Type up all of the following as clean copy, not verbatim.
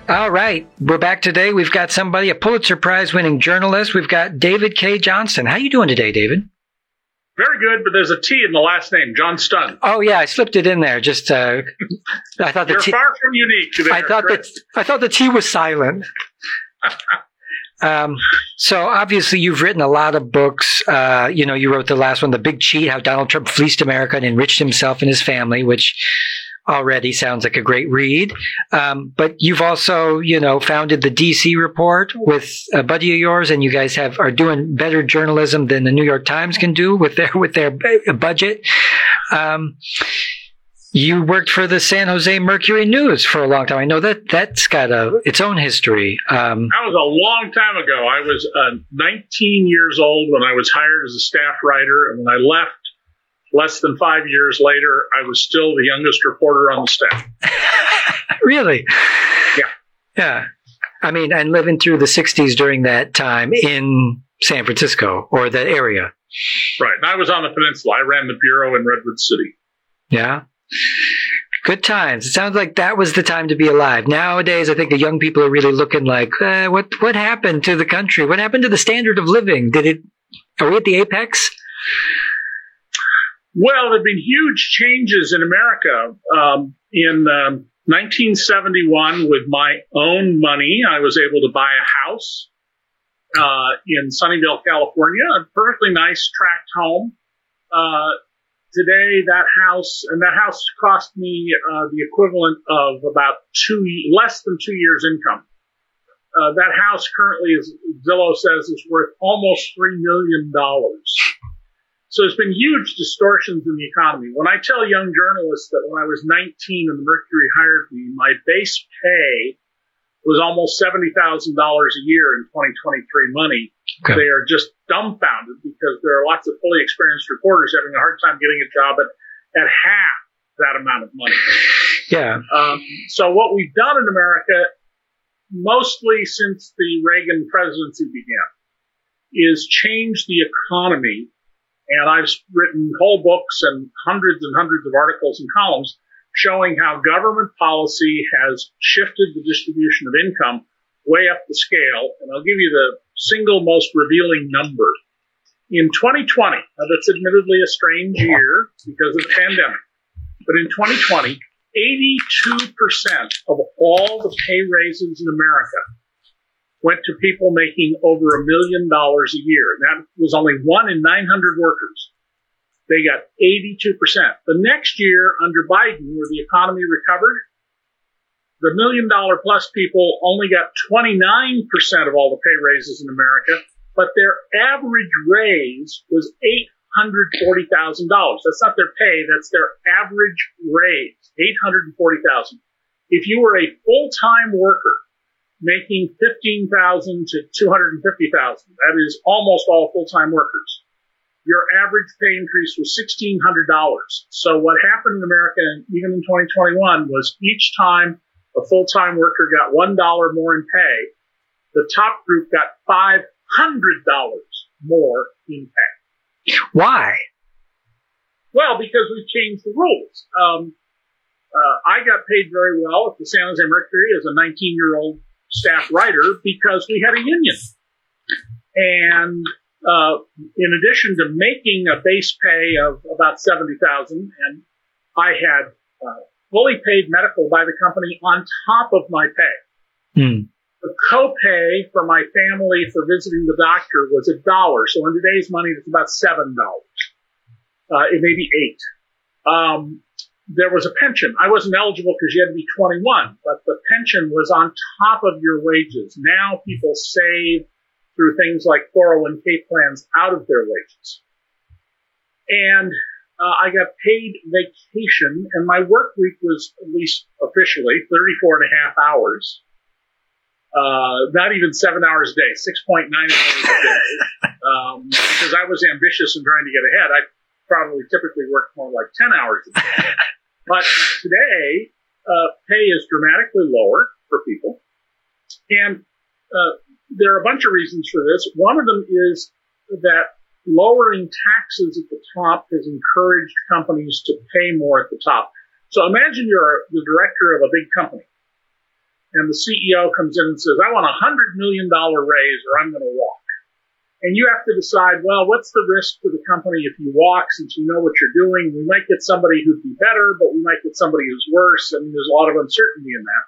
All right. We're back today. We've got somebody, a Pulitzer Prize winning journalist. We've got David Cay Johnston. How you doing today, David? Very good, but there's a T in the last name, Johnston. Oh yeah, I slipped it in there. Just I thought the You're T. far from unique today. I thought the T was silent. So obviously you've written a lot of books. You wrote the last one, The Big Cheat: How Donald Trump Fleeced America and Enriched Himself and His Family, which already sounds like a great read. But you've also, founded the DC Report with a buddy of yours, and you guys are doing better journalism than the New York Times can do with their budget. You worked for the San Jose Mercury News for a long time. I know that's got its own history. That was a long time ago. I was 19 years old when I was hired as a staff writer, and when I left, less than 5 years later, I was still the youngest reporter on the staff. Really? Yeah. Yeah. I mean, and living through the 60s during that time in San Francisco or that area. Right. And I was on the peninsula. I ran the bureau in Redwood City. Yeah. Good times. It sounds like that was the time to be alive. Nowadays, I think the young people are really looking like, what happened to the country? What happened to the standard of living? Are we at the apex? Well, there have been huge changes in America. In 1971, with my own money, I was able to buy a house in Sunnyvale, California, a perfectly nice tract home. Today, that house cost me the equivalent of about less than 2 years' income. That house currently, as Zillow says, is worth almost $3 million. So there's been huge distortions in the economy. When I tell young journalists that when I was 19 and the Mercury hired me, my base pay was almost $70,000 a year in 2023 money, okay, they are just dumbfounded because there are lots of fully experienced reporters having a hard time getting a job at half that amount of money. Yeah. So what we've done in America, mostly since the Reagan presidency began, is change the economy. And I've written whole books and hundreds of articles and columns showing how government policy has shifted the distribution of income way up the scale. And I'll give you the single most revealing number. In 2020, now that's admittedly a strange year because of the pandemic, but in 2020, 82% of all the pay raises in America went to people making over $1 million a year. And that was only 1 in 900 workers. They got 82%. The next year under Biden, where the economy recovered, the $1 million plus people only got 29% of all the pay raises in America, but their average raise was $840,000. That's not their pay, that's their average raise, $840,000. If you were a full-time worker making $15,000 to $250,000, that is almost all full-time workers, your average pay increase was $1,600. So what happened in America, even in 2021, was each time a full-time worker got $1 more in pay, the top group got $500 more in pay. Why? Well, because we've changed the rules. I got paid very well at the San Jose Mercury as a 19-year-old staff writer because we had a union. And in addition to making a base pay of about $70,000, and I had fully paid medical by the company on top of my pay. The copay for my family for visiting the doctor was $1. So in today's money, it's about $7. It may be $8. There was a pension. I wasn't eligible because you had to be 21, but the pension was on top of your wages. Now people save through things like 401k plans out of their wages. And I got paid vacation, and my work week was, at least officially, 34 and a half hours. Not even 7 hours a day, 6.9 hours a day. Because I was ambitious and trying to get ahead. I probably typically worked more like 10 hours a day. But today, pay is dramatically lower for people. And there are a bunch of reasons for this. One of them is that lowering taxes at the top has encouraged companies to pay more at the top. So imagine you're the director of a big company. and the CEO comes in and says, I want $100 million raise or I'm going to walk. And you have to decide, well, what's the risk to the company if you walk, since you know what you're doing? We might get somebody who'd be better, but we might get somebody who's worse, and there's a lot of uncertainty in that.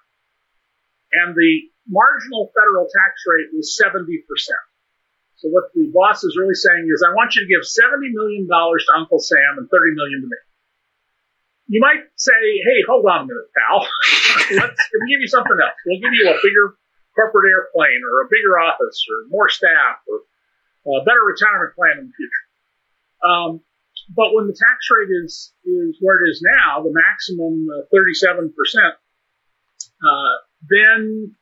And the marginal federal tax rate was 70%. So what the boss is really saying is, I want you to give $70 million to Uncle Sam and $30 million to me. You might say, hey, hold on a minute, pal. We'll give you something else. We'll give you a bigger corporate airplane or a bigger office or more staff or a better retirement plan in the future. But when the tax rate is where it is now, the maximum 37%, then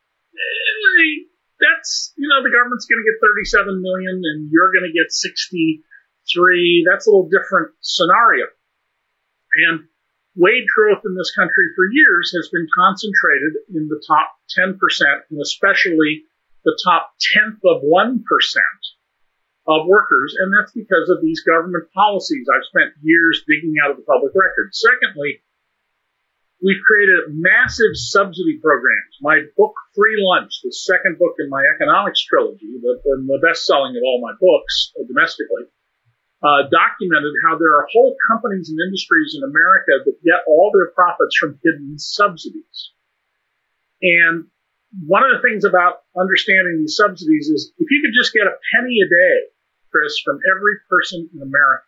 that's, the government's going to get 37 million and you're going to get 63. That's a little different scenario. And wage growth in this country for years has been concentrated in the top 10% and especially the top tenth of 1% of workers, and that's because of these government policies I've spent years digging out of the public record. Secondly, we've created massive subsidy programs. My book, Free Lunch, the second book in my economics trilogy, the best-selling of all my books domestically, documented how there are whole companies and industries in America that get all their profits from hidden subsidies. And one of the things about understanding these subsidies is if you could just get a penny a day, Chris, from every person in America,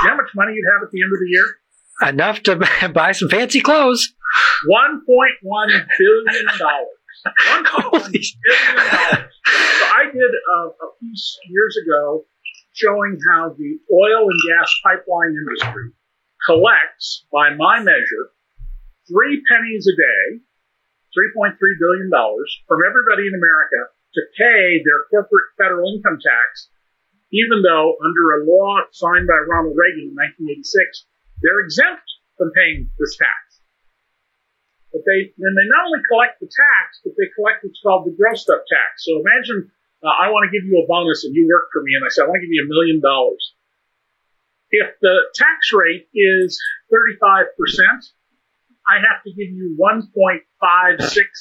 you know how much money you'd have at the end of the year? Enough to buy some fancy clothes. $1.1 billion. $1.1 billion. So I did a piece years ago showing how the oil and gas pipeline industry collects, by my measure, 3 pennies a day, $3.3 billion from everybody in America to pay their corporate federal income tax, even though under a law signed by Ronald Reagan in 1986, they're exempt from paying this tax. But they not only collect the tax, but they collect what's called the grossed up tax. So imagine I want to give you a bonus and you work for me, and I say, I want to give you $1 million. If the tax rate is 35%, I have to give you $1.56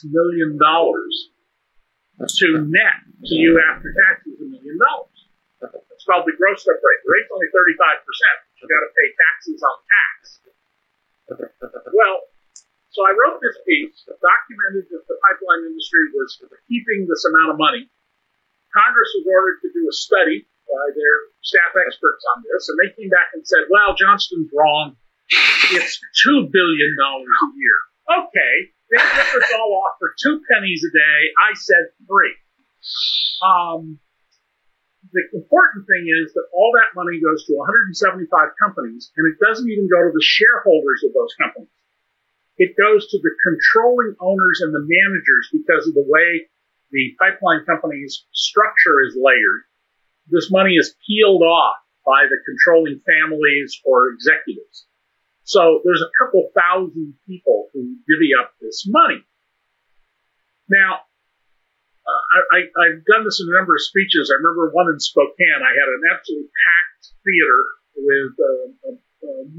million to net to you after taxes $1 million. It's called the gross up rate. The rate's only 35%. You've got to pay taxes on tax. Well, so I wrote this piece that documented that the pipeline industry was keeping this amount of money. Congress was ordered to do a study by their staff experts on this, and they came back and said, well, Johnston's wrong. It's $2 billion a year. Okay, they ripped us all off for 2 pennies a day. I said 3. The important thing is that all that money goes to 175 companies, and it doesn't even go to the shareholders of those companies. It goes to the controlling owners and the managers because of the way the pipeline company's structure is layered. This money is peeled off by the controlling families or executives. So there's a couple thousand people who divvy up this money. Now, I've done this in a number of speeches. I remember one in Spokane. I had an absolutely packed theater with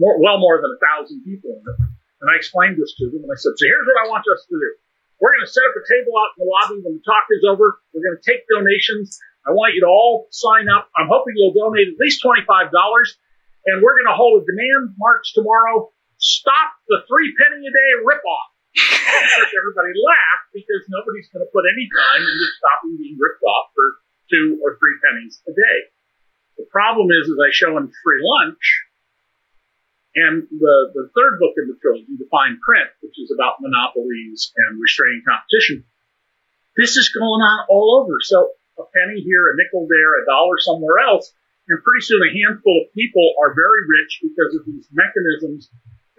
well more than 1,000 people in it. And I explained this to them, and I said, so here's what I want us to do. We're going to set up a table out in the lobby when the talk is over. We're going to take donations. I want you to all sign up. I'm hoping you'll donate at least $25. And we're going to hold a demand march tomorrow. Stop the 3 penny a day ripoff. Everybody laughed because nobody's going to put any time into stopping being ripped off for 2 or 3 pennies a day. The problem is, as I show in Free Lunch, and the third book in the trilogy, The Fine Print, which is about monopolies and restraining competition, this is going on all over. So a penny here, a nickel there, $1 somewhere else, and pretty soon a handful of people are very rich because of these mechanisms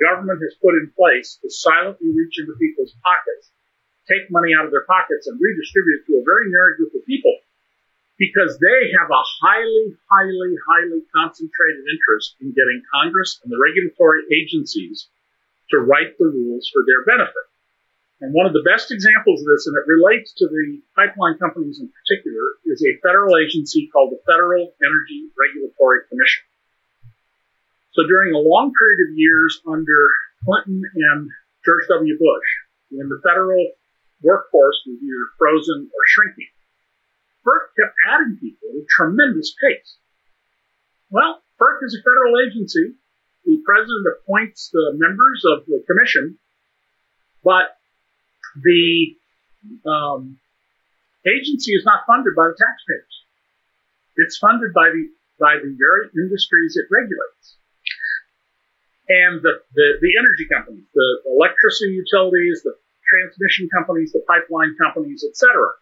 government has put in place to silently reach into people's pockets, take money out of their pockets and redistribute it to a very narrow group of people because they have a highly, highly, highly concentrated interest in getting Congress and the regulatory agencies to write the rules for their benefit. And one of the best examples of this, and it relates to the pipeline companies in particular, is a federal agency called the Federal Energy Regulatory Commission. So during a long period of years under Clinton and George W. Bush, when the federal workforce was either frozen or shrinking. FERC kept adding people at a tremendous pace. Well, FERC is a federal agency. The president appoints the members of the commission, but the agency is not funded by the taxpayers. It's funded by the very industries it regulates. And the energy companies, the electricity utilities, the transmission companies, the pipeline companies, et cetera.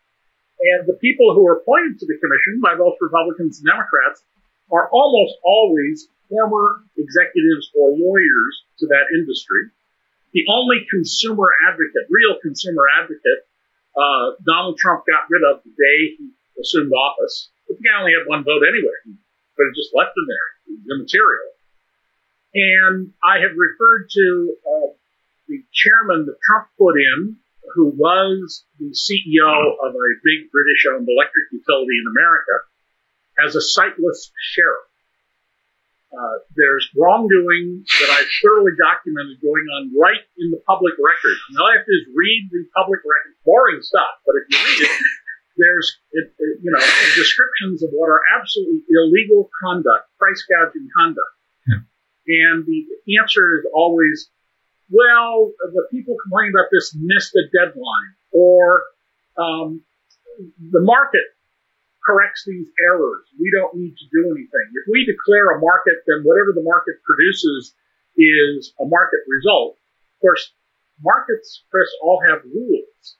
And the people who are appointed to the commission by both Republicans and Democrats are almost always former executives or lawyers to that industry. The only consumer advocate, real consumer advocate, Donald Trump got rid of the day he assumed office. But the guy only had one vote anyway. He could have just left him there. He was immaterial. And I have referred to the chairman that Trump put in, who was the CEO of a big British-owned electric utility in America, as a sightless sheriff. There's wrongdoing that I've thoroughly documented going on right in the public record. And all I have to do is read the public record. Boring stuff, but if you read it, there's descriptions of what are absolutely illegal conduct, price gouging conduct. Yeah. And the answer is always, well, the people complaining about this missed a deadline, or the market corrects these errors. We don't need to do anything. If we declare a market, then whatever the market produces is a market result. Of course, markets, Chris, all have rules.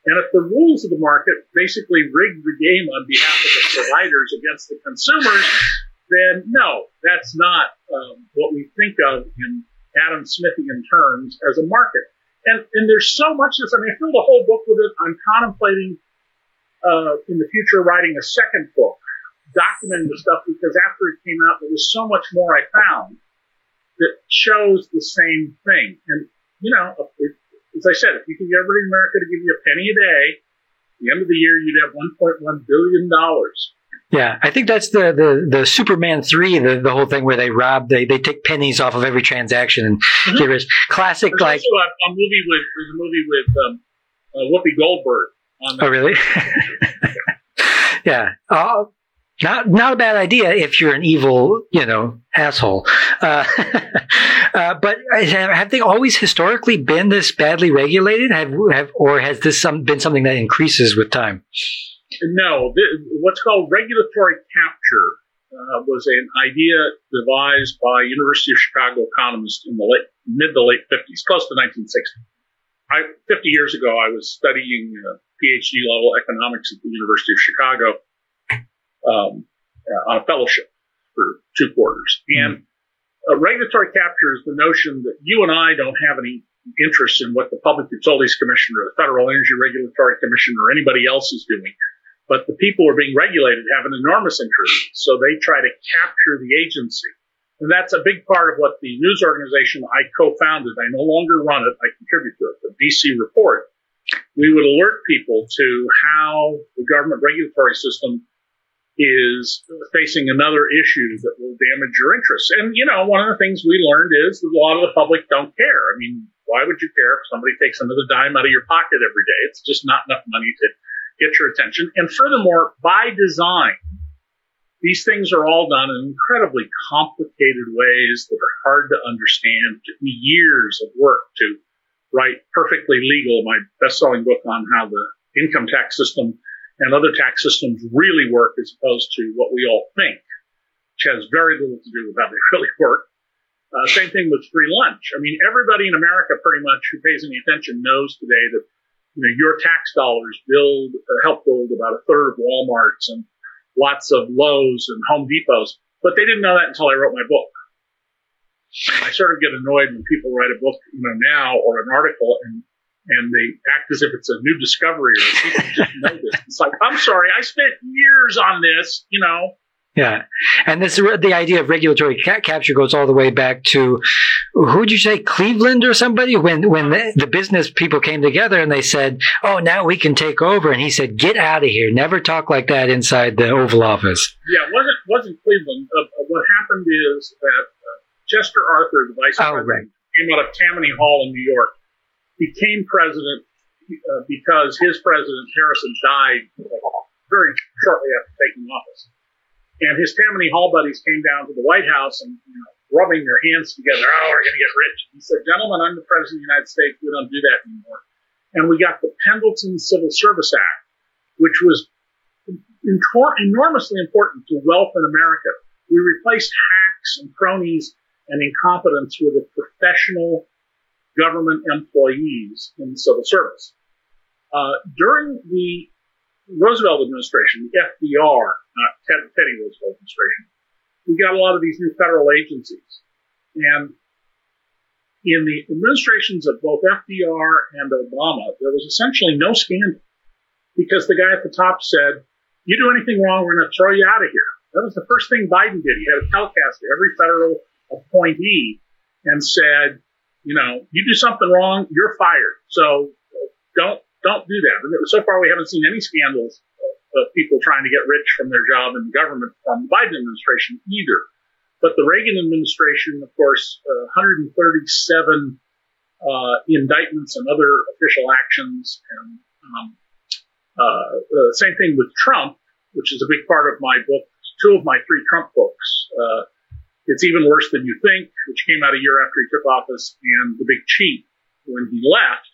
And if the rules of the market basically rig the game on behalf of the providers against the consumers, then no, that's not what we think of in Adam Smithian terms as a market. And there's so much of this. I mean, I filled the whole book with it. I'm contemplating in the future writing a second book, documenting the stuff, because after it came out, there was so much more I found that shows the same thing. And, as I said, if you could get everybody in America to give you a penny a day, at the end of the year, you'd have $1.1 billion. Yeah, I think that's the Superman 3, the whole thing where they rob, they take pennies off of every transaction and get rich. Classic, there's like. Also there's a movie with Whoopi Goldberg on that. Oh, really? Yeah. Not a bad idea if you're an evil, asshole. But have they always historically been this badly regulated? Or has this been something that increases with time? No. What's called regulatory capture was an idea devised by University of Chicago economists in the mid to late 50s, close to 1960. 50 years ago, I was studying PhD level economics at the University of Chicago on a fellowship for 2 quarters. And regulatory capture is the notion that you and I don't have any interest in what the Public Utilities Commission or the Federal Energy Regulatory Commission or anybody else is doing. But the people who are being regulated have an enormous interest, so they try to capture the agency. And that's a big part of what the news organization I co-founded, I no longer run it, I contribute to it, the BC Report. We would alert people to how the government regulatory system is facing another issue that will damage your interests. And, one of the things we learned is that a lot of the public don't care. I mean, why would you care if somebody takes another dime out of your pocket every day? It's just not enough money to get your attention. And furthermore, by design, these things are all done in incredibly complicated ways that are hard to understand. It took me years of work to write Perfectly Legal, my best-selling book on how the income tax system and other tax systems really work as opposed to what we all think, which has very little to do with how they really work. Same thing with free lunch. I mean, everybody in America pretty much who pays any attention knows today that your tax dollars help build about a third of Walmart's and lots of Lowe's and Home Depot's, but they didn't know that until I wrote my book. I sort of get annoyed when people write a book, now or an article and they act as if it's a new discovery or people just know this. It's like, I'm sorry, I spent years on this, Yeah. And the idea of regulatory capture goes all the way back to, who would you say, Cleveland or somebody? When the business people came together and they said, oh, now we can take over. And he said, get out of here. Never talk like that inside the Oval Office. Yeah, it wasn't Cleveland. What happened is that Chester Arthur, the vice president, came out of Tammany Hall in New York, became president. because his president, Harrison, died very shortly after taking office. And his Tammany Hall buddies came down to the White House and, rubbing their hands together. Oh, we're going to get rich. He said, gentlemen, I'm the president of the United States. We don't do that anymore. And we got the Pendleton Civil Service Act, which was enormously important to wealth in America. We replaced hacks and cronies and incompetence with a professional government employees in the civil service. During the Roosevelt administration, the FDR, not Teddy Roosevelt administration, we got a lot of these new federal agencies. And in the administrations of both FDR and Obama, there was essentially no scandal because the guy at the top said, you do anything wrong, we're going to throw you out of here. That was the first thing Biden did. He had a telecast to every federal appointee and said, you do something wrong, you're fired. So don't do that. And so far, we haven't seen any scandals of people trying to get rich from their job in the government from the Biden administration either. But the Reagan administration, of course, 137 indictments and other official actions. And same thing with Trump, which is a big part of my book, 2 of my 3 Trump books. It's Even Worse Than You Think, which came out a year after he took office, and The Big Cheat when he left.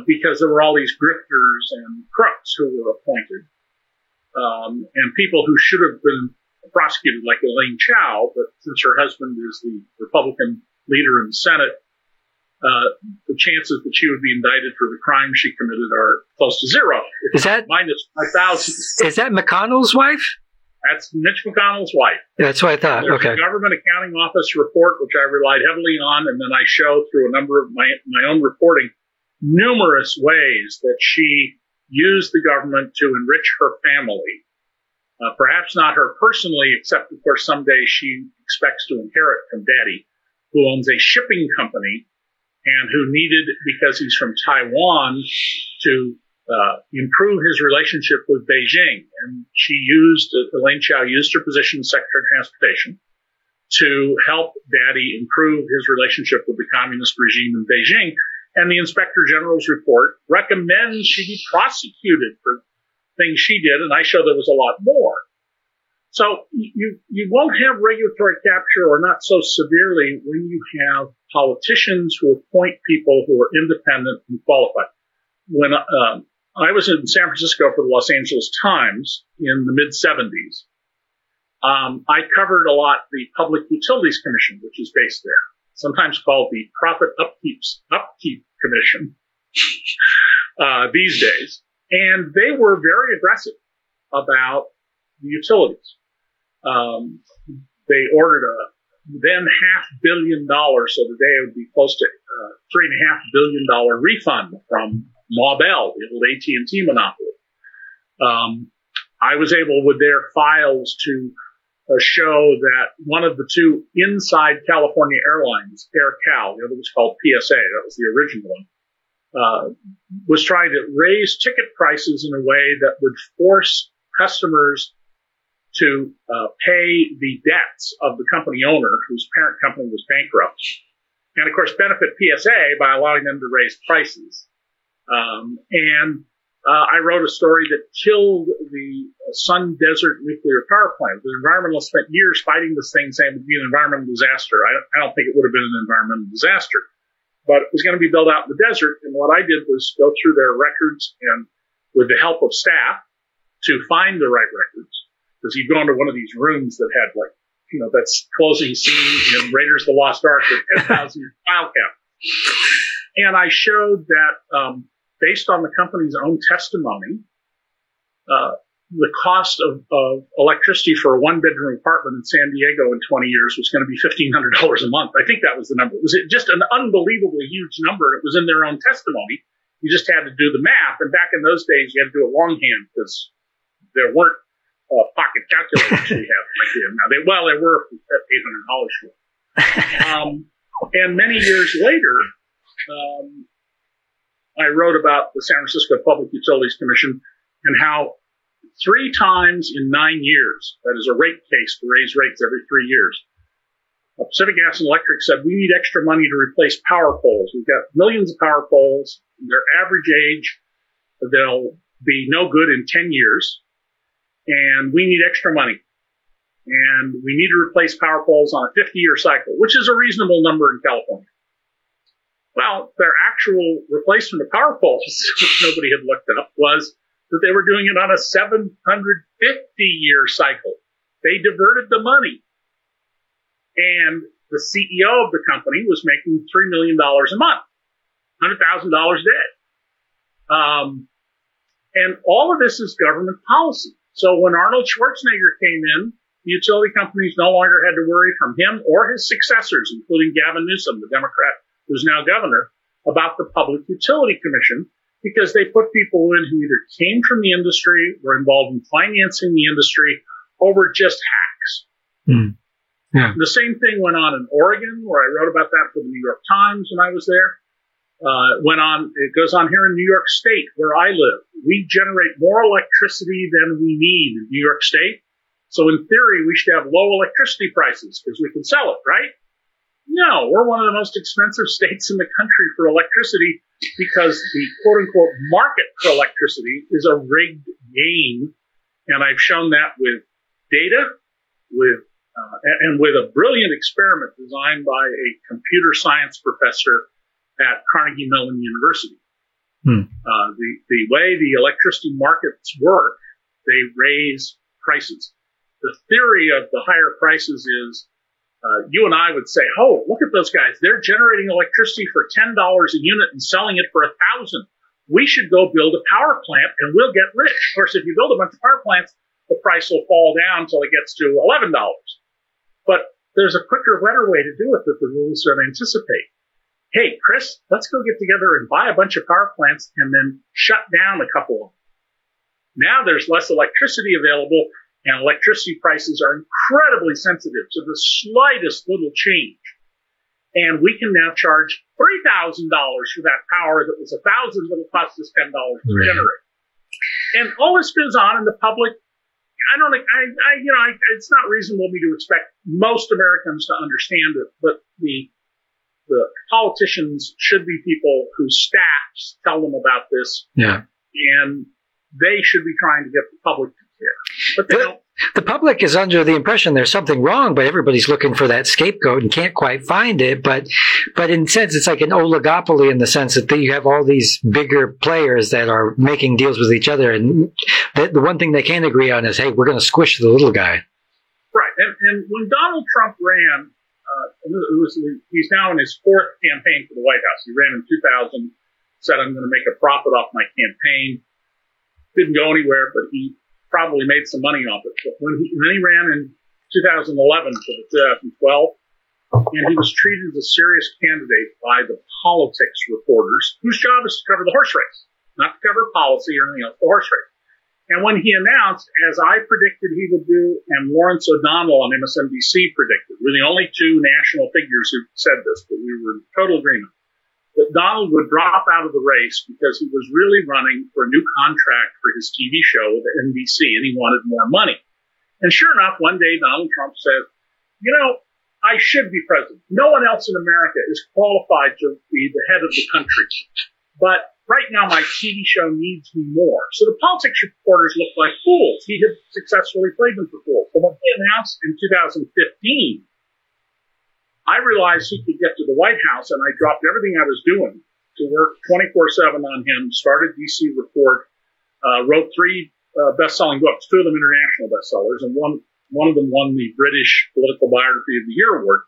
Because there were all these grifters and crooks who were appointed, and people who should have been prosecuted, like Elaine Chao, but since her husband is the Republican leader in the Senate, the chances that she would be indicted for the crime she committed are close to zero. Is that minus 5,000? Is that McConnell's wife? That's Mitch McConnell's wife. That's what I thought. There's okay. a Government Accounting Office report, which I relied heavily on, and then I show through a number of my own reporting numerous ways that she used the government to enrich her family. Perhaps not her personally, except, of course, someday she expects to inherit from Daddy, who owns a shipping company and who needed, because he's from Taiwan, to improve his relationship with Beijing. And Elaine Chao used her position as Secretary of Transportation to help Daddy improve his relationship with the communist regime in Beijing. And the Inspector General's report recommends she be prosecuted for things she did, and I show there was a lot more. So you won't have regulatory capture, or not so severely, when you have politicians who appoint people who are independent and qualified. When I was in San Francisco for the Los Angeles Times in the mid-'70s, I covered a lot the Public Utilities Commission, which is based there, sometimes called the Profit Upkeep Commission these days. And they were very aggressive about the utilities. They ordered a then $500 million, so today it would be close to $3.5 billion refund from Ma Bell, the old AT&T monopoly. I was able, with their files, to show that one of the 2 inside California airlines, Air Cal, the other was called PSA, that was the original one, was trying to raise ticket prices in a way that would force customers to pay the debts of the company owner, whose parent company was bankrupt, and of course benefit PSA by allowing them to raise prices. I wrote a story that killed the Sun Desert nuclear power plant. The environmentalists spent years fighting this thing, saying it would be an environmental disaster. I don't think it would have been an environmental disaster, but it was going to be built out in the desert. And what I did was go through their records and, with the help of staff, to find the right records. Because you'd go into one of these rooms that had, like, that's closing scene in Raiders of the Lost Ark with 10,000 file cabinets. And I showed that, based on the company's own testimony, the cost of electricity for a 1-bedroom apartment in San Diego in 20 years was going to be $1,500 a month. I think that was the number. It was just an unbelievably huge number. It was in their own testimony. You just had to do the math. And back in those days, you had to do it longhand because there weren't pocket calculators we have like we have now. They were at $800 for it. And many years later, I wrote about the San Francisco Public Utilities Commission and how 3 times in 9 years, that is a rate case to raise rates every 3 years, Pacific Gas and Electric said, we need extra money to replace power poles. We've got millions of power poles. Their average age, they'll be no good in 10 years. And we need extra money. And we need to replace power poles on a 50-year cycle, which is a reasonable number in California. Well, their actual replacement of power poles, which nobody had looked up, was that they were doing it on a 750-year cycle. They diverted the money. And the CEO of the company was making $3 million a month, $100,000 a day. And all of this is government policy. So when Arnold Schwarzenegger came in, the utility companies no longer had to worry from him or his successors, including Gavin Newsom, the Democrat who's now governor, about the Public Utility Commission, because they put people in who either came from the industry, were involved in financing the industry, or were just hacks. Mm. Yeah. The same thing went on in Oregon, where I wrote about that for the New York Times when I was there. It goes on here in New York State, where I live. We generate more electricity than we need in New York State. So in theory, we should have low electricity prices because we can sell it, right? No, we're one of the most expensive states in the country for electricity because the quote-unquote market for electricity is a rigged game. And I've shown that with data, and with a brilliant experiment designed by a computer science professor at Carnegie Mellon University. The way the electricity markets work, they raise prices. The theory of the higher prices is you and I would say, oh, look at those guys. They're generating electricity for $10 a unit and selling it for $1,000. We should go build a power plant and we'll get rich. Of course, if you build a bunch of power plants, the price will fall down until it gets to $11. But there's a quicker, better way to do it that the rules don't anticipate. Hey, Chris, let's go get together and buy a bunch of power plants and then shut down a couple of them. Now there's less electricity available, and electricity prices are incredibly sensitive to the slightest little change. And we can now charge $3,000 for that power that was $1,000 that will cost us $10 to generate. And all this goes on in the public. It's not reasonable of me to expect most Americans to understand it, but the politicians should be people whose staffs tell them about this. Yeah. And they should be trying to get the public to care. But they don't. The public is under the impression there's something wrong, but everybody's looking for that scapegoat and can't quite find it. But in a sense, it's like an oligopoly in the sense that you have all these bigger players that are making deals with each other. And the one thing they can't agree on is, hey, we're going to squish the little guy. Right. And when Donald Trump ran, he's now in his fourth campaign for the White House. He ran in 2000, said, I'm going to make a profit off my campaign. Didn't go anywhere, but he probably made some money off it. But then he ran in 2011 to 2012, and he was treated as a serious candidate by the politics reporters, whose job is to cover the horse race, not to cover policy or anything else, the horse race. And when he announced, as I predicted he would do, and Lawrence O'Donnell on MSNBC predicted, we're the only two national figures who said this, but we were in total agreement, that Donald would drop out of the race because he was really running for a new contract for his TV show with NBC, and he wanted more money. And sure enough, one day Donald Trump said, I should be president. No one else in America is qualified to be the head of the country. But right now my TV show needs me more. So the politics reporters looked like fools. He had successfully played them for fools. But when he announced in 2015, I realized he could get to the White House, and I dropped everything I was doing to work 24/7 on him, started DC Report, wrote 3 best-selling books, 2 of them international bestsellers, and one of them won the British Political Biography of the Year award,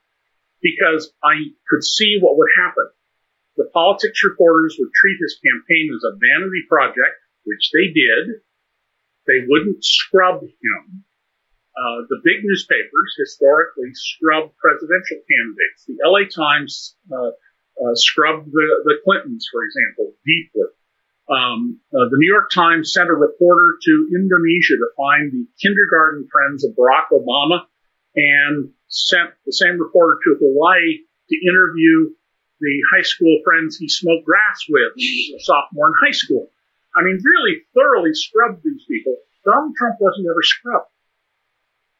because I could see what would happen. The politics reporters would treat his campaign as a vanity project, which they did. They wouldn't scrub him. The big newspapers historically scrubbed presidential candidates. The LA Times scrubbed the Clintons, for example, deeply. The New York Times sent a reporter to Indonesia to find the kindergarten friends of Barack Obama, and sent the same reporter to Hawaii to interview the high school friends he smoked grass with when he was a sophomore in high school. I mean, really thoroughly scrubbed these people. Donald Trump wasn't ever scrubbed.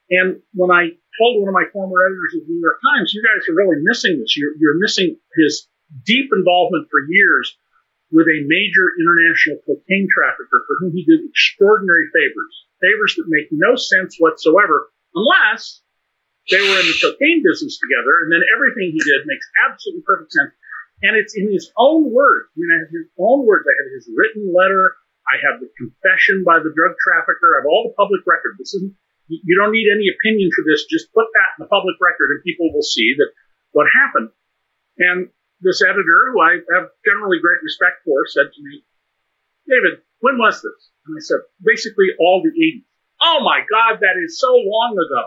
And when I told one of my former editors of the New York Times, you guys are really missing this. You're missing his deep involvement for years with a major international cocaine trafficker for whom he did extraordinary favors that make no sense whatsoever unless they were in the cocaine business together, and then everything he did makes absolutely perfect sense. And it's in his own words. I mean, I have his own words. I have his written letter. I have the confession by the drug trafficker. I have all the public record. This isn't, you don't need any opinion for this. Just put that in the public record and people will see that what happened. And this editor, who I have generally great respect for, said to me, David, when was this? And I said, basically all the 80s. Oh my God, that is so long ago.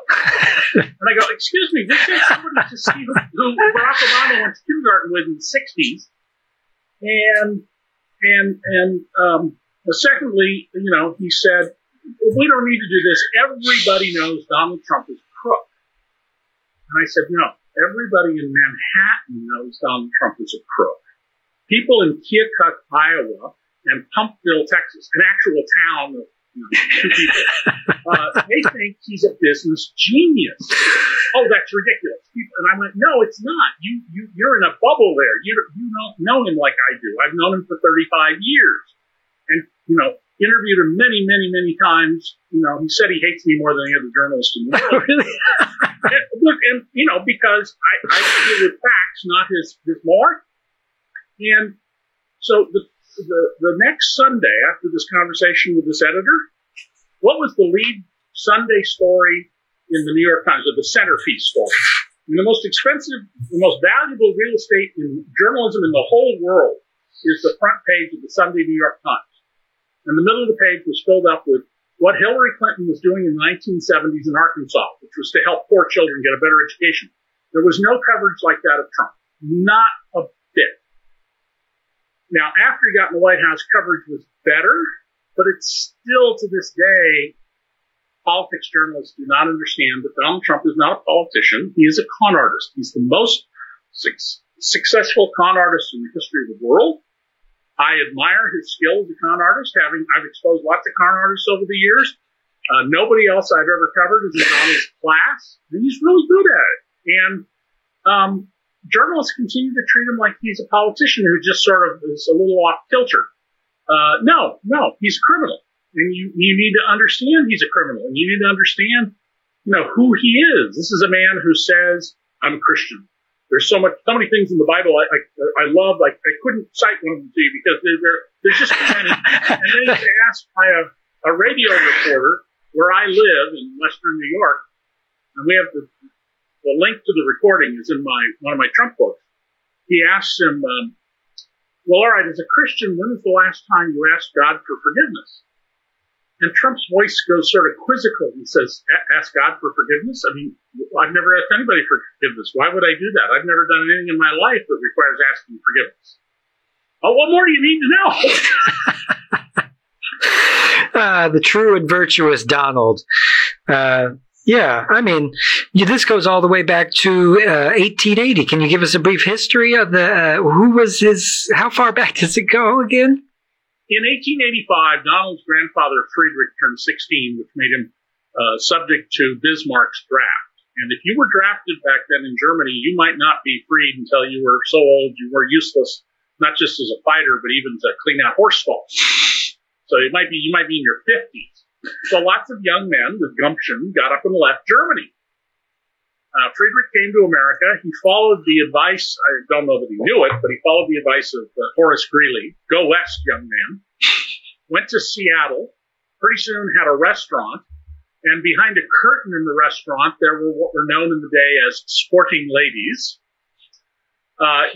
And I go, excuse me, this is somebody to see who Barack Obama went to kindergarten with in the 60s. And secondly, you know, he said, we don't need to do this. Everybody knows Donald Trump is a crook. And I said, no, everybody in Manhattan knows Donald Trump is a crook. People in Keokuk, Iowa, and Pumpville, Texas, an actual town of 2 people, they think he's a business genius. Oh, that's ridiculous. And I went, no, it's not. You're in a bubble there. You don't know him like I do. I've known him for 35 years. And, you know, interviewed him many, many, many times. You know, he said he hates me more than any other journalist in the world. Really? and, you know, because I deal with facts, not his mark. And so the next Sunday after this conversation with this editor, what was the lead Sunday story in the New York Times, or the centerpiece story? And the most expensive, the most valuable real estate in journalism in the whole world is the front page of the Sunday New York Times. And the middle of the page was filled up with what Hillary Clinton was doing in the 1970s in Arkansas, which was to help poor children get a better education. There was no coverage like that of Trump. Not a bit. Now, after he got in the White House, coverage was better, but it's still to this day, politics journalists do not understand that Donald Trump is not a politician. He is a con artist. He's the most successful con artist in the history of the world. I admire his skill as a con artist. I've exposed lots of con artists over the years. Nobody else I've ever covered is on his class, and he's really good at it. And journalists continue to treat him like he's a politician who just sort of is a little off kilter. No, he's a criminal. And you need to understand he's a criminal. And you need to understand, you know, who he is. This is a man who says, I'm a Christian. There's so many things in the Bible I love. Like, I couldn't cite one of them to you because there's just too many. And then he's asked by a radio reporter where I live in Western New York, and we have the link to the recording is in one of my Trump books. He asks him, well, all right, as a Christian, when was the last time you asked God for forgiveness? And Trump's voice goes sort of quizzical. He says, ask God for forgiveness? I mean, I've never asked anybody for forgiveness. Why would I do that? I've never done anything in my life that requires asking forgiveness. Oh, what more do you need to know? The true and virtuous Donald. Yeah, I mean, this goes all the way back to 1880. Can you give us a brief history of how far back does it go again? In 1885, Donald's grandfather, Friedrich, turned 16, which made him subject to Bismarck's draft. And if you were drafted back then in Germany, you might not be freed until you were so old you were useless, not just as a fighter, but even to clean out horse stalls. So you might be in your 50s. So lots of young men with gumption got up and left Germany. Friedrich came to America. He followed the advice, I don't know that he knew it, but he followed the advice of Horace Greeley. Go west, young man. Went to Seattle. Pretty soon had a restaurant. And behind a curtain in the restaurant, there were what were known in the day as sporting ladies.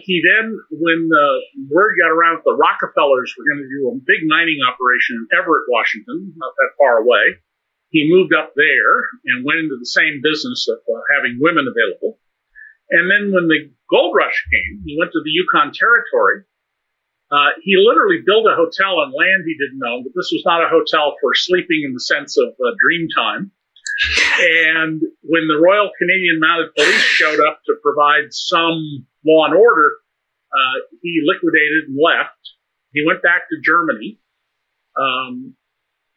He then, when the word got around that the Rockefellers were going to do a big mining operation in Everett, Washington, not that far away, he moved up there and went into the same business of having women available. And then when the gold rush came, he went to the Yukon Territory. He literally built a hotel on land he didn't own, but this was not a hotel for sleeping in the sense of dream time. And when the Royal Canadian Mounted Police showed up to provide some law and order, he liquidated and left. He went back to Germany.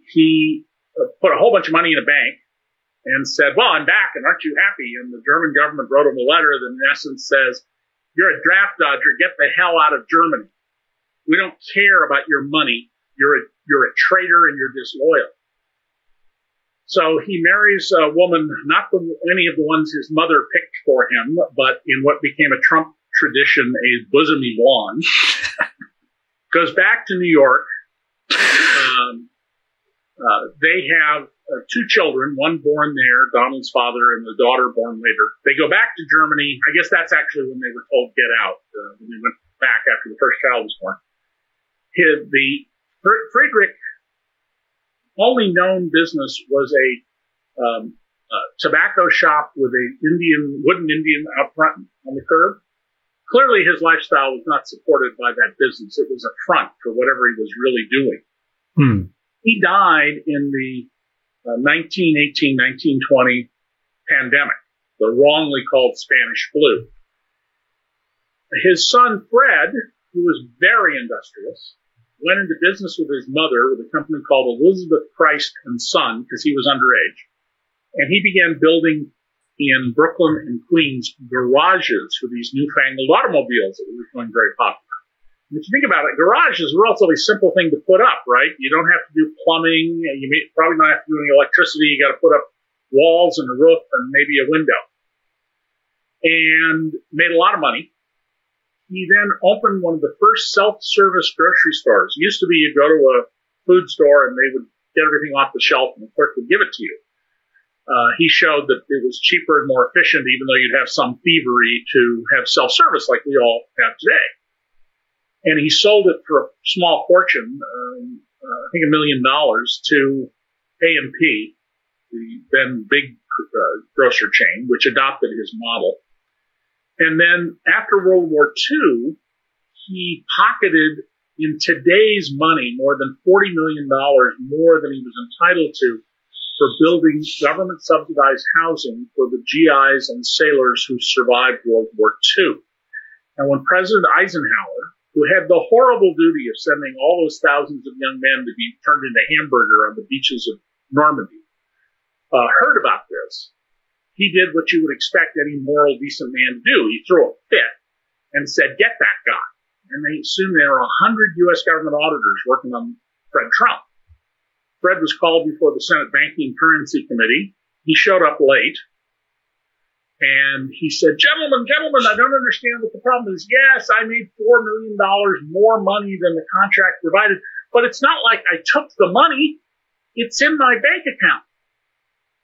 He put a whole bunch of money in a bank and said, well, I'm back, and aren't you happy? And the German government wrote him a letter that in essence says, you're a draft dodger, get the hell out of Germany. We don't care about your money. You're a traitor and you're disloyal. So he marries a woman, not any of the ones his mother picked for him, but in what became a Trump tradition, a bosomy blonde. Goes back to New York. They have two children, one born there, Donald's father, and the daughter born later. They go back to Germany. I guess that's actually when they were told get out, when they went back after the first child was born. Friedrich only known business was a tobacco shop with a wooden Indian out front on the curb. Clearly his lifestyle was not supported by that business. It was a front for whatever he was really doing. He died in the 1918, 1920 pandemic, the wrongly called Spanish flu. His son, Fred, who was very industrious, went into business with his mother with a company called Elizabeth Christ and Son, because he was underage. And he began building in Brooklyn and Queens garages for these newfangled automobiles that were becoming very popular. And if you think about it, garage is a relatively simple thing to put up, right? You don't have to do plumbing. You probably don't have to do any electricity. You got to put up walls and a roof and maybe a window. And made a lot of money. He then opened one of the first self-service grocery stores. It used to be you'd go to a food store and they would get everything off the shelf and the clerk would give it to you. He showed that it was cheaper and more efficient, even though you'd have some thievery to have self-service like we all have today. And he sold it for a small fortune, I think $1 million, to A&P, the then big grocer chain, which adopted his model. And then after World War II, he pocketed in today's money more than $40 million more than he was entitled to for building government-subsidized housing for the GIs and sailors who survived World War II. And when President Eisenhower, who had the horrible duty of sending all those thousands of young men to be turned into hamburger on the beaches of Normandy, heard about this, he did what you would expect any moral, decent man to do. He threw a fit and said, get that guy. And soon there were 100 U.S. government auditors working on Fred Trump. Fred was called before the Senate Banking and Currency Committee. He showed up late. And he said, gentlemen, I don't understand what the problem is. Yes, I made $4 million more money than the contract provided, but it's not like I took the money. It's in my bank account.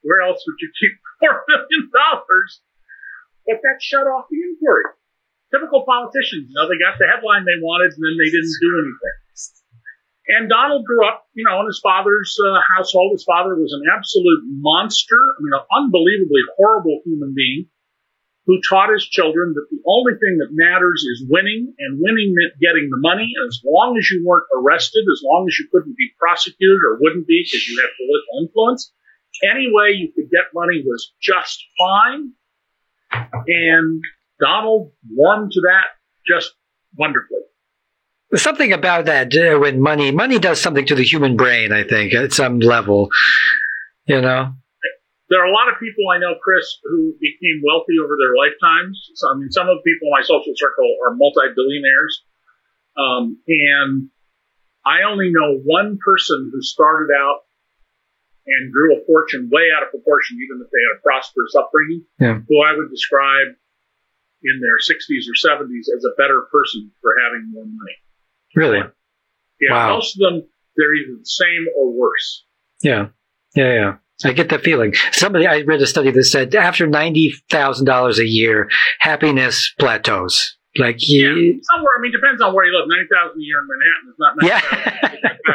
Where else would you keep $4 million? But that shut off the inquiry. Typical politicians, they got the headline they wanted and then they didn't do anything. And Donald grew up, in his father's household. His father was an absolute monster, an unbelievably horrible human being who taught his children that the only thing that matters is winning, and winning meant getting the money. And as long as you weren't arrested, as long as you couldn't be prosecuted or wouldn't be because you had political influence, any way you could get money was just fine. And Donald warmed to that just wonderfully. There's something about that when money does something to the human brain, I think, at some level, There are a lot of people I know, Chris, who became wealthy over their lifetimes. Some of the people in my social circle are multi-billionaires. And I only know one person who started out and grew a fortune way out of proportion, even if they had a prosperous upbringing, who I would describe in their 60s or 70s as a better person for having more money. Really? Yeah. Wow. Most of them, they're either the same or worse. Yeah. I get that feeling. I read a study that said after $90,000 a year, happiness plateaus. Somewhere. Depends on where you live. $90,000 a year in Manhattan is not $90,000. Yeah.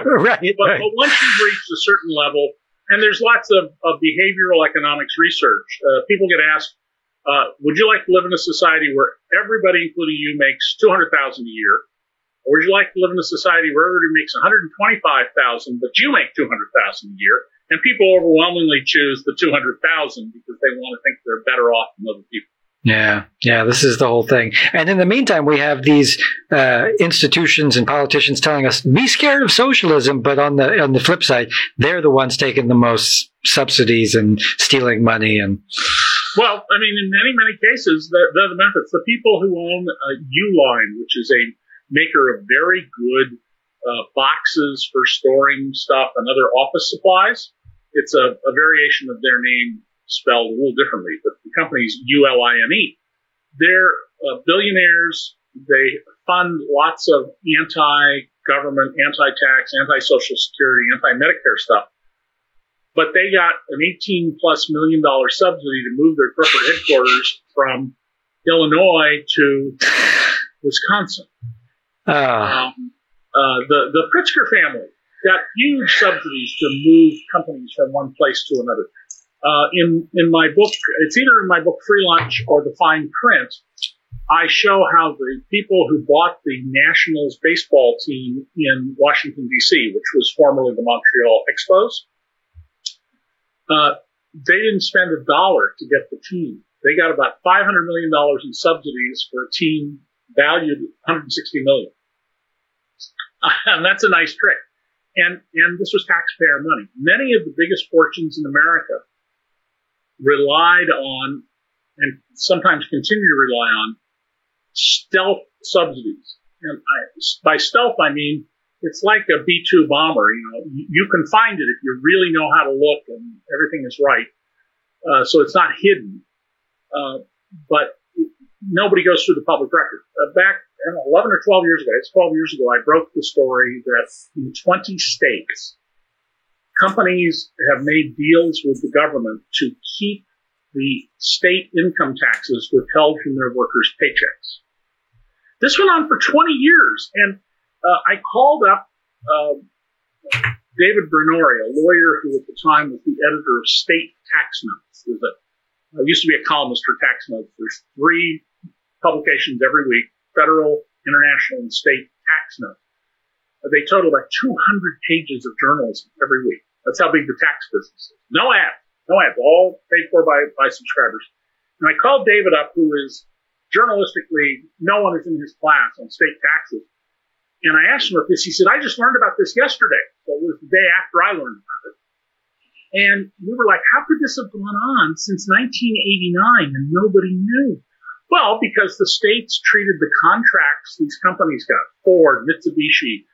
Right. But once you've reached a certain level, and there's lots of behavioral economics research, people get asked, would you like to live in a society where everybody, including you, makes $200,000 a year? Or would you like to live in a society where everybody makes $125,000, but you make $200,000 a year? And people overwhelmingly choose the $200,000 because they want to think they're better off than other people. Yeah, this is the whole thing. And in the meantime, we have these institutions and politicians telling us, be scared of socialism. But on the flip side, they're the ones taking the most subsidies and stealing money. And well, I mean, in many cases, they're the methods. The people who own Uline, which is a maker of very good boxes for storing stuff and other office supplies. It's a variation of their name spelled a little differently, but the company's Uline. They're billionaires. They fund lots of anti-government, anti-tax, anti-social security, anti-Medicare stuff. But they got an $18+ million subsidy to move their corporate headquarters from Illinois to Wisconsin. The Pritzker family got huge subsidies to move companies from one place to another. In my book, it's either in my book Free Lunch or The Fine Print, I show how the people who bought the Nationals baseball team in Washington, D.C., which was formerly the Montreal Expos, they didn't spend $1 to get the team. They got about $500 million in subsidies for a team valued at $160 million. And that's a nice trick. And this was taxpayer money. Many of the biggest fortunes in America relied on, and sometimes continue to rely on, stealth subsidies. And by stealth, I mean it's like a B-2 bomber. You can find it if you really know how to look and everything is right. So it's not hidden. But nobody goes through the public record. Back 11 or 12 years ago, it's 12 years ago, I broke the story that in 20 states, companies have made deals with the government to keep the state income taxes withheld from their workers' paychecks. This went on for 20 years, and I called up David Bernori, a lawyer who at the time was the editor of State Tax Notes. I used to be a columnist for Tax Notes. There's 3 publications every week, federal, international, and state tax notes. They total about 200 pages of journalism every week. That's how big the tax business is. No ads, all paid for by subscribers. And I called David up, who is journalistically, no one is in his class on state taxes. And I asked him about this. He said, I just learned about this yesterday. So it was the day after I learned about it. And we were like, how could this have gone on since 1989 and nobody knew? Well, because the states treated the contracts these companies got, Ford, Mitsubishi,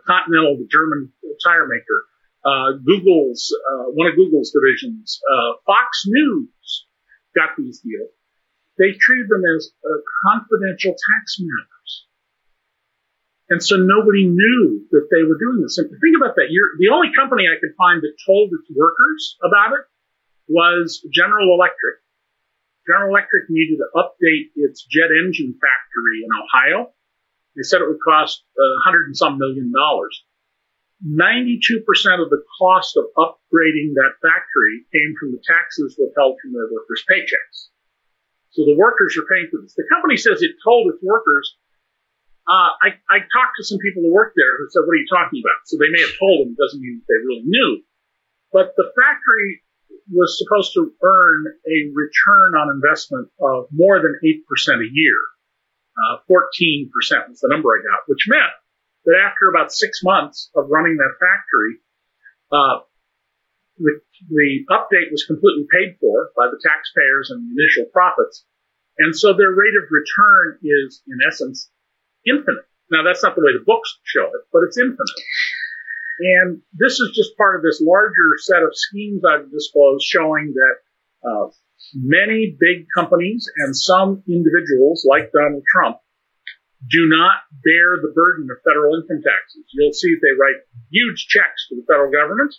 Continental, the German tire maker, Google's, one of Google's divisions, Fox News got these deals. They treated them as confidential tax matters. And so nobody knew that they were doing this. And think about that. The only company I could find that told its workers about it was General Electric. General Electric needed to update its jet engine factory in Ohio. They said it would cost $100 and some million. 92% of the cost of upgrading that factory came from the taxes withheld from their workers' paychecks. So the workers are paying for this. The company says it told its workers. I talked to some people who worked there who said, what are you talking about? So they may have told them. It doesn't mean that they really knew. But the factory was supposed to earn a return on investment of more than 8% a year. 14% was the number I got, which meant that after about 6 months of running that factory, the update was completely paid for by the taxpayers and the initial profits. And so their rate of return is, in essence, infinite. Now, that's not the way the books show it, but it's infinite. And this is just part of this larger set of schemes I've disclosed showing that many big companies and some individuals, like Donald Trump, do not bear the burden of federal income taxes. You'll see that they write huge checks to the federal government,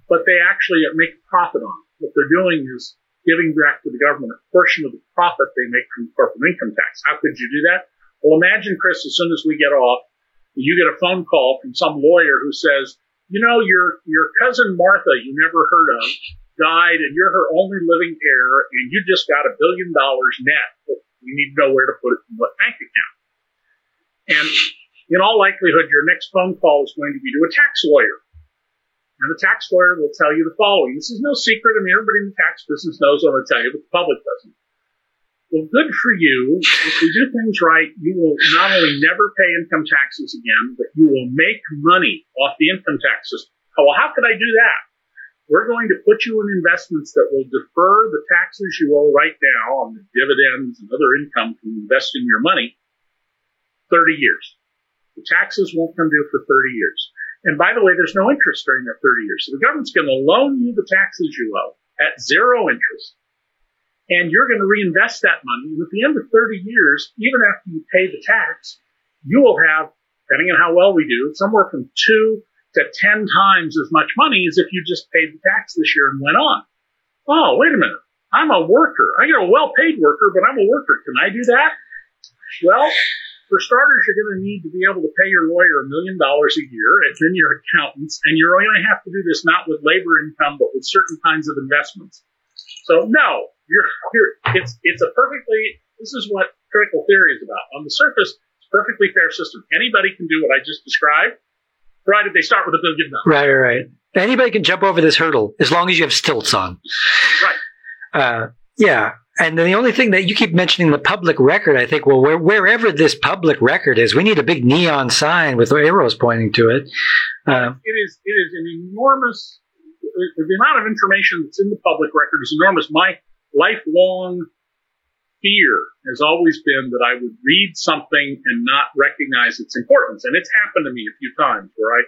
but they actually make a profit on it. What they're doing is giving back to the government a portion of the profit they make from corporate income tax. How could you do that? Well, imagine, Chris, as soon as we get off, you get a phone call from some lawyer who says, your cousin Martha you never heard of died and you're her only living heir and you just got $1 billion net. But you need to know where to put it in what bank account. And in all likelihood, your next phone call is going to be to a tax lawyer. And the tax lawyer will tell you the following. This is no secret. I mean, everybody in the tax business knows what I'm going to tell you, but the public doesn't. Well, good for you. If we do things right, you will not only never pay income taxes again, but you will make money off the income tax system. Oh, well, how could I do that? We're going to put you in investments that will defer the taxes you owe right now on the dividends and other income from investing your money 30 years. The taxes won't come due for 30 years. And by the way, there's no interest during that 30 years. So the government's going to loan you the taxes you owe at zero interest. And you're going to reinvest that money. And at the end of 30 years, even after you pay the tax, you will have, depending on how well we do, somewhere from 2 to 10 times as much money as if you just paid the tax this year and went on. Oh, wait a minute. I'm a worker. I get a well-paid worker, but I'm a worker. Can I do that? Well, for starters, you're going to need to be able to pay your lawyer $1 million a year and then your accountants. And you're going to have to do this not with labor income, but with certain kinds of investments. So no, it's a perfectly, this is what critical theory is about. On the surface, it's a perfectly fair system. Anybody can do what I just described, provided they start with $1 billion. Right. Anybody can jump over this hurdle as long as you have stilts on. Right. Yeah. And then the only thing that you keep mentioning, the public record, I think, well, wherever this public record is, we need a big neon sign with arrows pointing to it. It is an enormous, the amount of information that's in the public record is enormous. My lifelong fear has always been that I would read something and not recognize its importance. And it's happened to me a few times where I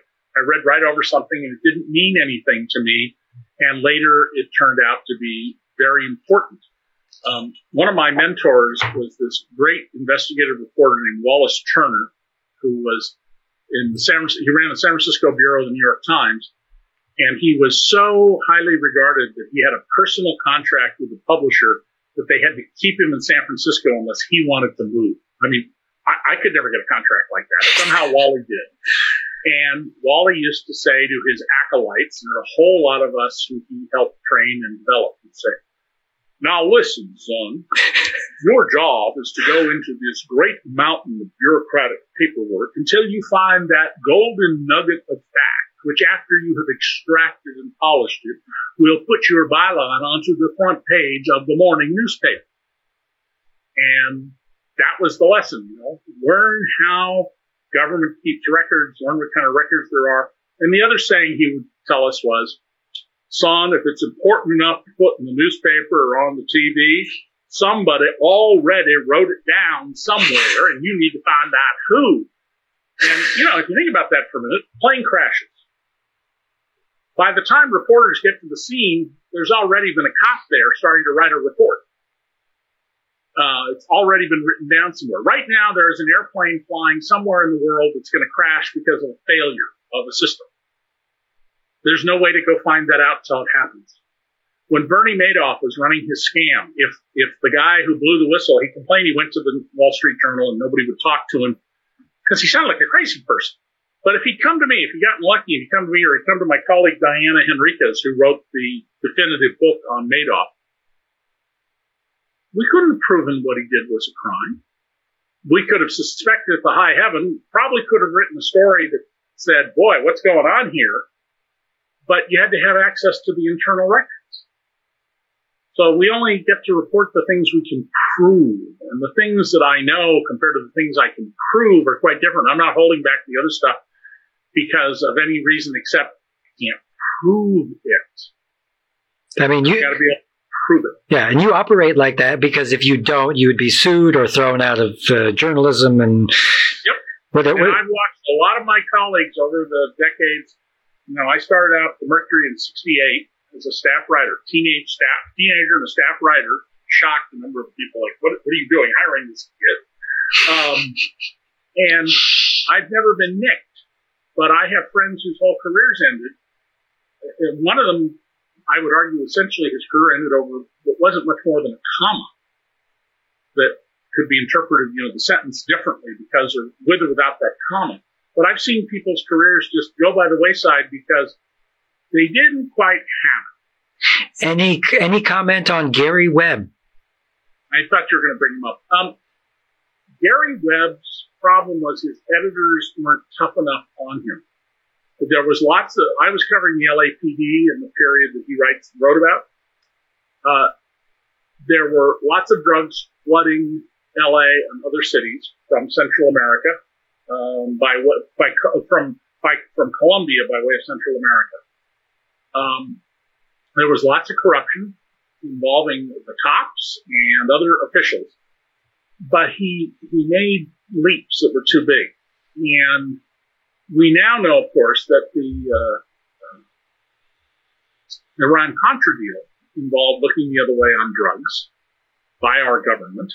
read right over something and it didn't mean anything to me. And later it turned out to be very important. One of my mentors was this great investigative reporter named Wallace Turner, who was he ran the San Francisco Bureau of the New York Times. And he was so highly regarded that he had a personal contract with the publisher that they had to keep him in San Francisco unless he wanted to move. I mean, I could never get a contract like that. Somehow Wally did. And Wally used to say to his acolytes, and there are a whole lot of us who he helped train and develop, he'd say, now listen, son, your job is to go into this great mountain of bureaucratic paperwork until you find that golden nugget of fact, which after you have extracted and polished it, will put your byline onto the front page of the morning newspaper. And that was the lesson, learn how government keeps records, learn what kind of records there are. And the other saying he would tell us was, son, if it's important enough to put in the newspaper or on the TV, somebody already wrote it down somewhere, and you need to find out who. And, if you think about that for a minute, plane crashes. By the time reporters get to the scene, there's already been a cop there starting to write a report. It's already been written down somewhere. Right now, there is an airplane flying somewhere in the world that's going to crash because of a failure of a system. There's no way to go find that out until it happens. When Bernie Madoff was running his scam, if the guy who blew the whistle, he complained he went to the Wall Street Journal and nobody would talk to him because he sounded like a crazy person. But if he'd come to me, if he'd gotten lucky, he'd come to me or he'd come to my colleague Diana Henriquez, who wrote the definitive book on Madoff, we couldn't have proven what he did was a crime. We could have suspected at the high heaven, probably could have written a story that said, boy, what's going on here? But you had to have access to the internal records. So we only get to report the things we can prove. And the things that I know compared to the things I can prove are quite different. I'm not holding back the other stuff because of any reason except I can't prove it. I mean, you got to be able to prove it. Yeah, and you operate like that because if you don't, you would be sued or thrown out of journalism. And Yep. And I've watched a lot of my colleagues over the decades. I started out at the Mercury in '68 as a staff writer, teenager and a staff writer. Shocked the number of people like, what are you doing hiring this kid? And I've never been nicked, but I have friends whose whole careers ended. And one of them, I would argue, essentially his career ended over what wasn't much more than a comma that could be interpreted, the sentence differently because or with or without that comma. But I've seen people's careers just go by the wayside because they didn't quite have it. Any comment on Gary Webb? I thought you were going to bring him up. Gary Webb's problem was his editors weren't tough enough on him. There was I was covering the LAPD in the period that he wrote about. There were lots of drugs flooding LA and other cities from Central America, from Colombia by way of Central America. There was lots of corruption involving the cops and other officials, but he made leaps that were too big. And we now know, of course, that the Iran-Contra deal involved looking the other way on drugs by our government,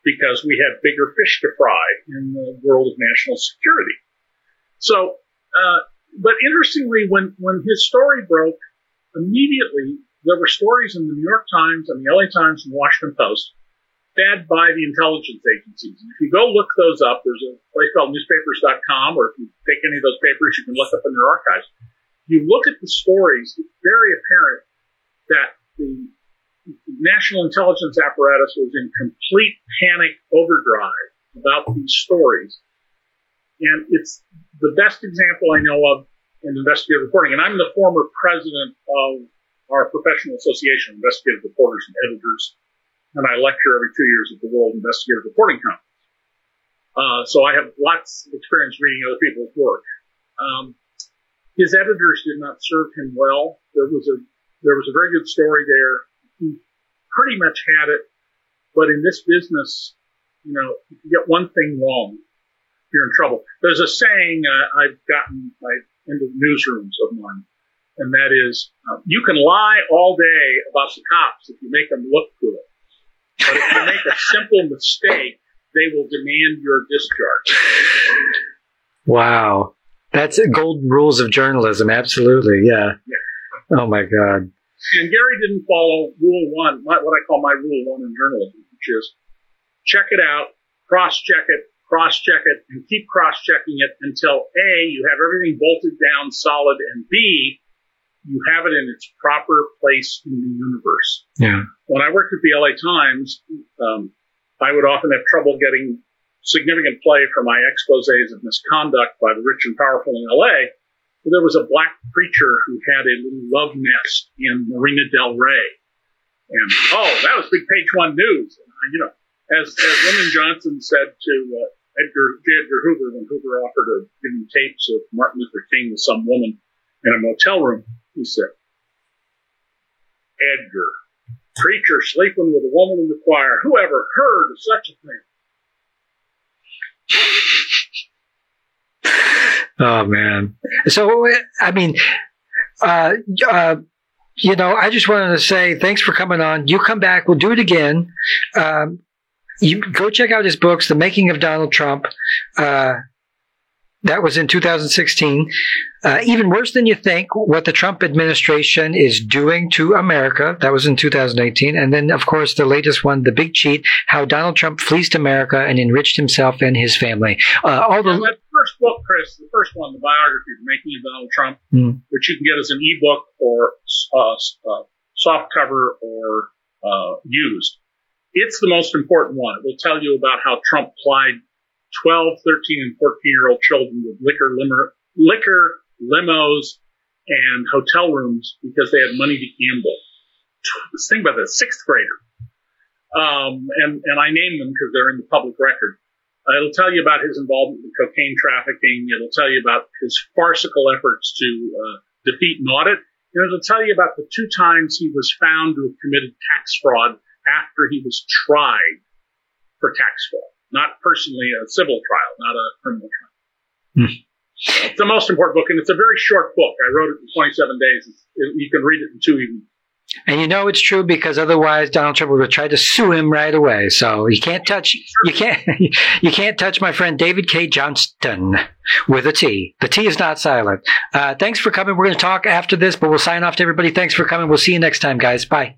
because we had bigger fish to fry in the world of national security. So, but interestingly, when his story broke, immediately there were stories in the New York Times and the LA Times and the Washington Post fed by the intelligence agencies. And if you go look those up, there's a place called newspapers.com, or if you take any of those papers, you can look up in their archives. You look at the stories, it's very apparent that the national intelligence apparatus was in complete panic overdrive about these stories. And it's the best example I know of in investigative reporting. And I'm the former president of our professional association of investigative reporters and editors. And I lecture every 2 years at the World Investigative Reporting Conference. So I have lots of experience reading other people's work. His editors did not serve him well. There was a very good story there. He pretty much had it, but in this business, if you get one thing wrong, you're in trouble. There's a saying I've gotten into newsrooms of mine, and that is, you can lie all day about the cops if you make them look good. But if you make a simple mistake, they will demand your discharge. Wow. That's golden rules of journalism. Absolutely. Yeah. Oh, my God. And Gary didn't follow Rule 1, what I call my Rule 1 in journalism, which is check it out, cross-check it, and keep cross-checking it until A, you have everything bolted down solid, and B, you have it in its proper place in the universe. Yeah. When I worked at the LA Times, I would often have trouble getting significant play for my exposés of misconduct by the rich and powerful in LA. There was a black preacher who had a little love nest in Marina del Rey. And, that was big page one news. And, as Lyndon Johnson said to J. Edgar Hoover, when Hoover offered to give him tapes of Martin Luther King with some woman in a motel room, he said, Edgar, preacher sleeping with a woman in the choir, who ever heard of such a thing? Oh, man. So, I mean, I just wanted to say thanks for coming on. You come back. We'll do it again. You go check out his books, The Making of Donald Trump. That was in 2016. Even worse than you think, what the Trump administration is doing to America. That was in 2018. And then, of course, the latest one, The Big Cheat, How Donald Trump Fleeced America and Enriched Himself and His Family. That first book, Chris, the first one, the biography, The Making of Donald Trump, which you can get as an ebook or soft cover or used. It's the most important one. It will tell you about how Trump plied 12, 13, and 14-year-old children with liquor, limos, and hotel rooms because they had money to gamble. Think about that, sixth grader. And I name them because they're in the public record. It'll tell you about his involvement in cocaine trafficking. It'll tell you about his farcical efforts to defeat an audit. And it'll tell you about the 2 times he was found to have committed tax fraud after he was tried for tax fraud. Not personally a civil trial, not a criminal trial. It's the most important book, and it's a very short book. I wrote it in 27 days. You can read it in 2 evenings. And it's true because otherwise Donald Trump would try to sue him right away. So you can't touch my friend David Cay Johnston with a T. The T is not silent. Thanks for coming. We're going to talk after this, but we'll sign off to everybody. Thanks for coming. We'll see you next time, guys. Bye.